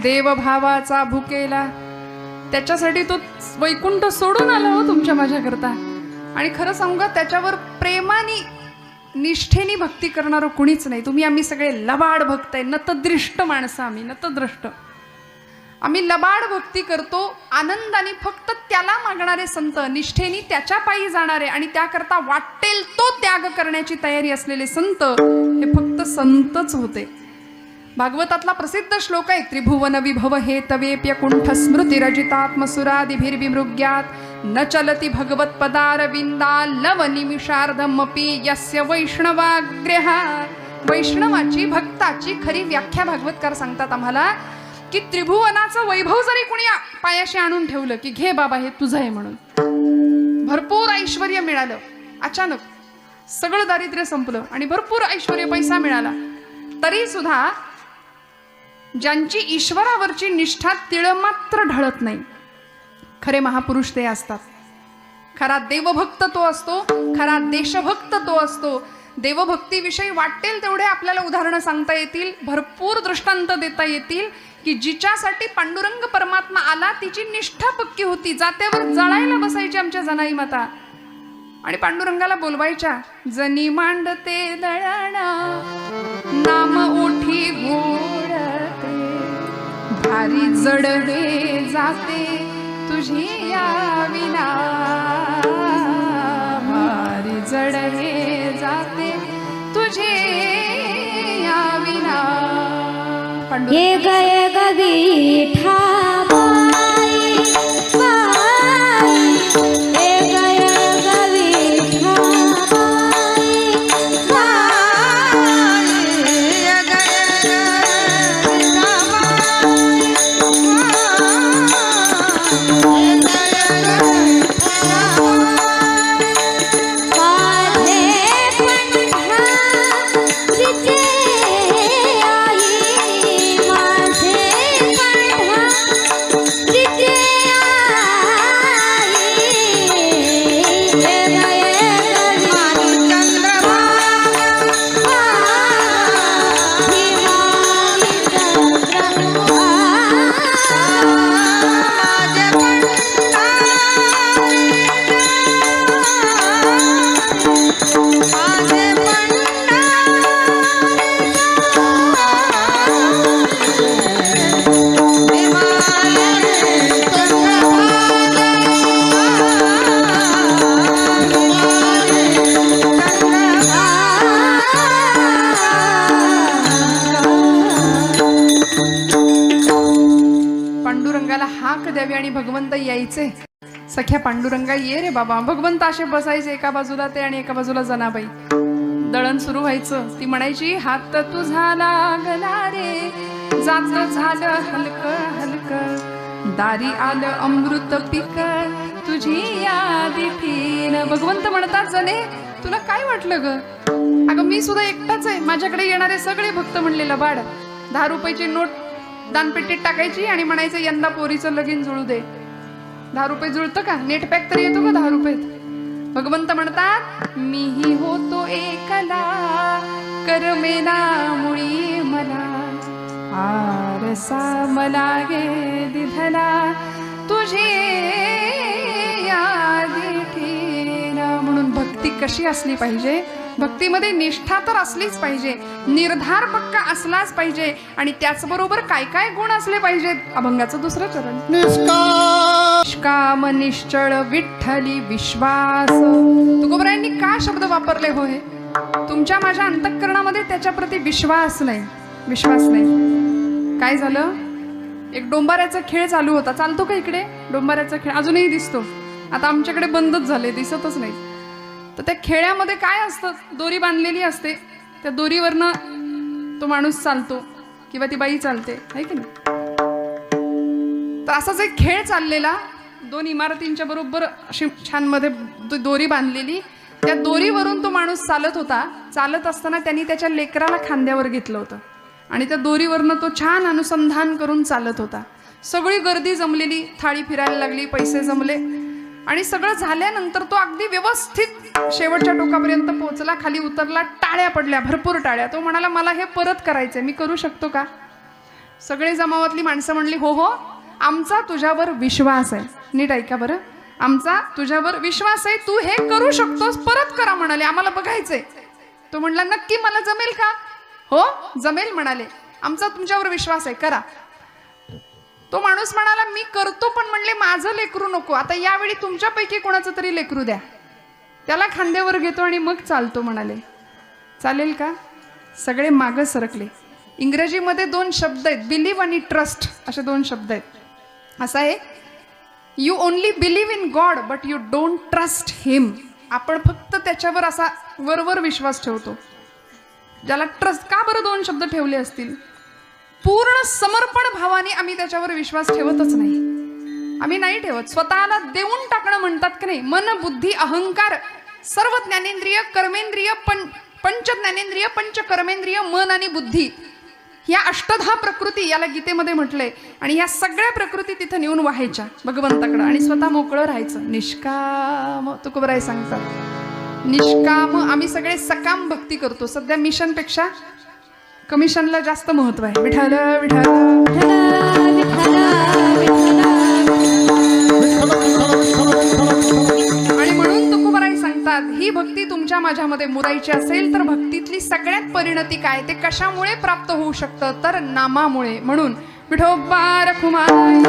देवभावाचा भुकेला, त्याच्यासाठी तो वैकुंठ सोडून आला हो तुमच्या माझ्याकरता. आणि खरं सांगू का, त्याच्यावर प्रेमाने निष्ठेने भक्ती करणारं कुणीच नाही. तुम्ही आम्ही सगळे लबाड भक्त आहे, नतदृष्ट माणसं, आम्ही नतद्रष्ट. आम्ही लबाड भक्ती करतो आनंदाने, फक्त त्याला मागणारे संत, निष्ठेने त्याच्या पायी जाणारे आणि त्याकरता वाटेल तो त्याग करण्याची तयारी असलेले संत, हे फक्त संतच होते. भागवतातला प्रसिद्ध श्लोक आहे, त्रिभुवन विभव हे तवेप्य कुंठ स्मृती रजितात्मसुरादिभिर्विमृग्यात न चलती भगवत पदारविंदा लव निमिषार्धमपि यस्य वैष्णवाग्रह. वैष्णवाची भक्ताची खरी व्याख्या भागवतकार सांगतात आम्हाला की त्रिभुवनाचं वैभव जरी कुणी पायाशी आणून ठेवलं की घे बाबा हे तुझं आहे म्हणून, भरपूर ऐश्वर्य मिळालं, अचानक सगळं दारिद्र्य संपलं आणि भरपूर ऐश्वर्य पैसा मिळाला, तरी सुद्धा ज्यांची ईश्वरावरची निष्ठा तिळ मात्र ढळत नाही, खरे महापुरुष ते असतात. खरा देवभक्त तो असतो, खरा देशभक्त तो असतो. देवभक्तीविषयी वाटेल तेवढे आपल्याला उदाहरणं सांगता येतील, भरपूर दृष्टांत देता येतील की जिच्यासाठी पांडुरंग परमात्मा आला तिची निष्ठा पक्की होती. जात्यावर जळायला बसायची आमच्या जनाई माता आणि पांडुरंगाला बोलवायच्या, जनी मांडते दळणा नाम ओठी गोडते, भारी जडवे जाते तुझी या विना, भारी जडवे जाते तुझे या विना. ये गए गवीठा बाई बाई, ये गए गवीठा बाई बाई, ये गए गवीठा बाई बाई, ये गए गवीठा बाई. माझे पंढा तिचे द्यावी आणि भगवंत यायचे. सख्या पांडुरंगा ये रे बाबा. भगवंत असे बसायचे, एका बाजूला ते आणि एका बाजूला जनाबाई. दळण सुरू व्हायचं, ती म्हणायची, हात तुझा लागला रे, जात झालं हलक हलक, दारी आलं अमृत पिक तुझी यादी ठीन. भगवंत म्हणतात, जने तुला काय वाटलं ग? अगं मी सुद्धा एकटाच आहे, माझ्याकडे येणारे सगळे भक्त म्हणले लबाड. 10 रुपयाची नोट दानपेटीत टाकायची आणि म्हणायचं यंदा पोरीचं लगीन जुळू दे. 10 रुपये जुळतं का? नेट पॅक तरी येतो का 10 रुपयात? भगवंत म्हणतात, मीही होतो एकला, करमेना मुळी मला, आरसा मला गे दिधला तुझे यादी ठीन. म्हणून भक्ती कशी असली पाहिजे? भक्तीमध्ये निष्ठा तर असलीच पाहिजे, निर्धार पक्का असलाच पाहिजे आणि त्याचबरोबर काय काय गुण असले पाहिजेत. अभंगाचं 2रं चरण. निष्काम निश्चळ विठ्ठली विश्वास. तुकोबरायांनी का शब्द वापरले हो हे? तुमच्या माझ्या अंतःकरणामध्ये त्याच्याप्रती विश्वास नाही, विश्वास नाही. काय झालं? एक डोंबाऱ्याचा खेळ चालू होता. चालतो का इकडे डोंबाऱ्याचा खेळ? अजूनही दिसतो. आता आमच्याकडे बंदच झाले, दिसतच नाही. तर त्या खेळ्यामध्ये काय असतं? दोरी बांधलेली असते, त्या दोरीवरनं तो माणूस चालतो किंवा ती बाई चालते, आहे की नाही? तर असाच एक खेळ चाललेला, 2 इमारतींच्या बरोबर अशी छान मध्ये दोरी बांधलेली, त्या दोरीवरून तो माणूस चालत होता. चालत असताना त्यांनी त्याच्या लेकराला खांद्यावर घेतलं होतं आणि त्या दोरीवरनं तो छान अनुसंधान करून चालत होता. सगळी गर्दी जमलेली, थाळी फिरायला लागली, पैसे जमले आणि सगळं झाल्यानंतर तो अगदी व्यवस्थित शेवटच्या टोकापर्यंत पोहोचला. खाली उतरला, टाळ्या पडल्या, भरपूर टाळ्या. तो म्हणाला, मला हे परत करायचंय, मी करू शकतो का? सगळे जमावातली माणसं म्हणली हो हो, आमचा तुझ्यावर विश्वास आहे. नीट ऐका बरं, आमचा तुझ्यावर विश्वास आहे, तू हे करू शकतोस, परत करा म्हणाले, आम्हाला बघायचंय. तो म्हणला नक्की मला जमेल का? हो जमेल म्हणाले, आमचा तुमच्यावर विश्वास आहे, करा. तो माणूस म्हणाला मी करतो, पण म्हणले माझं लेकरू नको, आता यावेळी तुमच्यापैकी कोणाचं तरी लेकरू द्या, त्याला खांद्यावर घेतो आणि मग चालतो म्हणाले. चालेल का? सगळे मागं सरकले. इंग्रजीमध्ये 2 शब्द आहेत, बिलीव्ह आणि ट्रस्ट, असे 2 शब्द आहेत. असं आहे, you only believe in God but you don't trust him. आपण फक्त त्याच्यावर असा वरवर विश्वास ठेवतो. ज्याला ट्रस्ट, का बरं 2 शब्द ठेवले असतील? पूर्ण समर्पण भावाने आम्ही त्याच्यावर विश्वास ठेवतच नाही. आम्ही नाही ठेवत. स्वतःला देऊन टाकणं म्हणतात की नाही, मन बुद्धी अहंकार सर्व ज्ञानेंद्रिय कर्मेंद्रिय पंच ज्ञानेंद्रिय पंच कर्मेंद्रिय मन आणि बुद्धी, या 8 प्रकृती याला गीतेमध्ये म्हटलंय. आणि या सगळ्या प्रकृती तिथं नेऊन व्हायच्या भगवंताकडं आणि स्वतः मोकळं राहायचं. निष्काम तुकोबराय सांगतात, निष्काम. आम्ही सगळे सकाम भक्ती करतो. सध्या मिशनपेक्षा कमिशनला जास्त महत्व आहे. विठाल विठाल आणि म्हणून तुकोबराय सांगतात, ही भक्ती तुमच्या माझ्यामध्ये मुरायची असेल तर भक्तीतली सगळ्यात परिणती काय, ते कशामुळे प्राप्त होऊ शकतं, तर नामामुळे. म्हणून विठोबा रखुमाई.